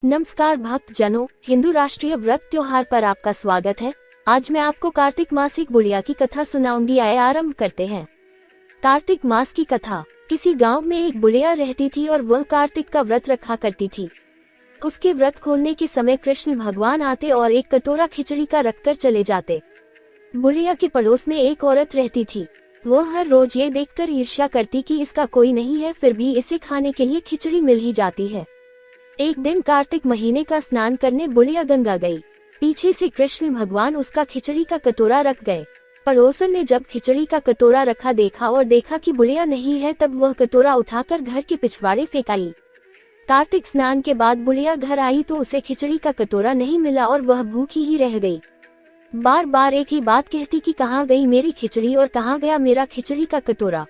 नमस्कार भक्त जनों, हिंदू राष्ट्रीय व्रत त्योहार पर आपका स्वागत है। आज मैं आपको कार्तिक मासिक बुढ़िया की कथा सुनाऊंगी। आइए आरंभ करते हैं। कार्तिक मास की कथा। किसी गांव में एक बुढ़िया रहती थी और वह कार्तिक का व्रत रखा करती थी। उसके व्रत खोलने के समय कृष्ण भगवान आते और एक कटोरा खिचड़ी का रखकर चले जाते। बुढ़िया के पड़ोस में एक औरत रहती थी। वह हर रोज ये देखकर ईर्ष्या करती कि इसका कोई नहीं है, फिर भी इसे खाने के लिए खिचड़ी मिल ही जाती है। एक दिन कार्तिक महीने का स्नान करने बुढ़िया गंगा गई। पीछे से कृष्ण भगवान उसका खिचड़ी का कटोरा रख गए। पड़ोसन ने जब खिचड़ी का कटोरा रखा देखा और देखा कि बुढ़िया नहीं है, तब वह कटोरा उठाकर घर के पिछवाड़े फेंकाई। कार्तिक स्नान के बाद बुढ़िया घर आई तो उसे खिचड़ी का कटोरा नहीं मिला और वह भूखी ही रह गई। बार बार एक ही बात कहती कि कहाँ गई मेरी खिचड़ी और कहाँ गया मेरा खिचड़ी का कटोरा।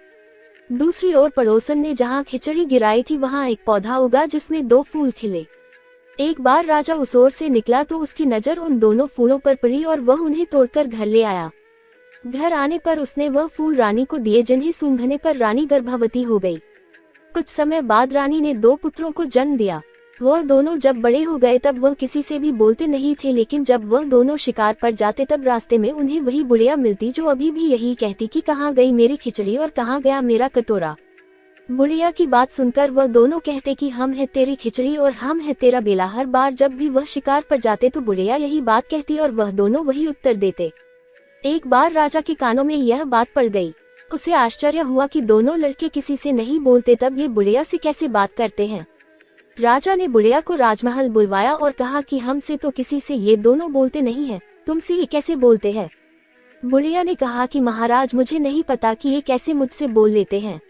दूसरी ओर पड़ोसन ने जहाँ खिचड़ी गिराई थी वहाँ एक पौधा उगा जिसमें 2 फूल खिले। एक बार राजा उस ओर से निकला तो उसकी नजर उन दोनों फूलों पर पड़ी और वह उन्हें तोड़कर घर ले आया। घर आने पर उसने वह फूल रानी को दिए, जिन्हें सूंघने पर रानी गर्भवती हो गई। कुछ समय बाद रानी ने 2 पुत्रों को जन्म दिया। वह दोनों जब बड़े हो गए तब वह किसी से भी बोलते नहीं थे, लेकिन जब वह दोनों शिकार पर जाते तब रास्ते में उन्हें वही बुढ़िया मिलती जो अभी भी यही कहती कि कहाँ गई मेरी खिचड़ी और कहाँ गया मेरा कटोरा। बुढ़िया की बात सुनकर वह दोनों कहते कि हम है तेरी खिचड़ी और हम है तेरा बेला। हर बार जब भी वह शिकार पर जाते तो बुढ़िया यही बात कहती और वह दोनों वही उत्तर देते। एक बार राजा के कानों में यह बात पड़ गई। उसे आश्चर्य हुआ कि दोनों लड़के किसी से नहीं बोलते, तब ये बुढ़िया से कैसे बात करते हैं। राजा ने बुढ़िया को राजमहल बुलवाया और कहा कि हमसे तो किसी से ये दोनों बोलते नहीं हैं, तुमसे ये कैसे बोलते हैं। बुढ़िया ने कहा कि महाराज, मुझे नहीं पता कि ये कैसे मुझसे बोल लेते हैं।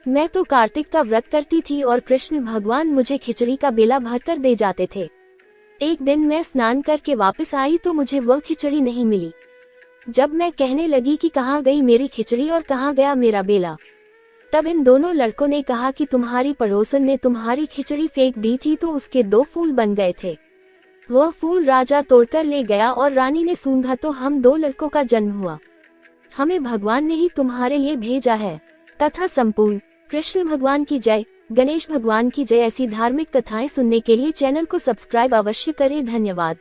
मैं तो कार्तिक का व्रत करती थी और कृष्ण भगवान मुझे खिचड़ी का बेला भरकर दे जाते थे। एक दिन मैं स्नान करके वापस आई तो मुझे वह खिचड़ी नहीं मिली। जब मैं कहने लगी कि कहाँ गई मेरी खिचड़ी और कहाँ गया मेरा बेला, तब इन दोनों लड़कों ने कहा कि तुम्हारी पड़ोसन ने तुम्हारी खिचड़ी फेंक दी थी तो उसके 2 फूल बन गए थे। वह फूल राजा तोड़कर ले गया और रानी ने सूंघा तो हम 2 लड़कों का जन्म हुआ। हमें भगवान ने ही तुम्हारे लिए भेजा है। कथा संपूर्ण। कृष्ण भगवान की जय, गणेश भगवान की जय। ऐसी धार्मिक कथाएं सुनने के लिए चैनल को सब्सक्राइब अवश्य करें। धन्यवाद।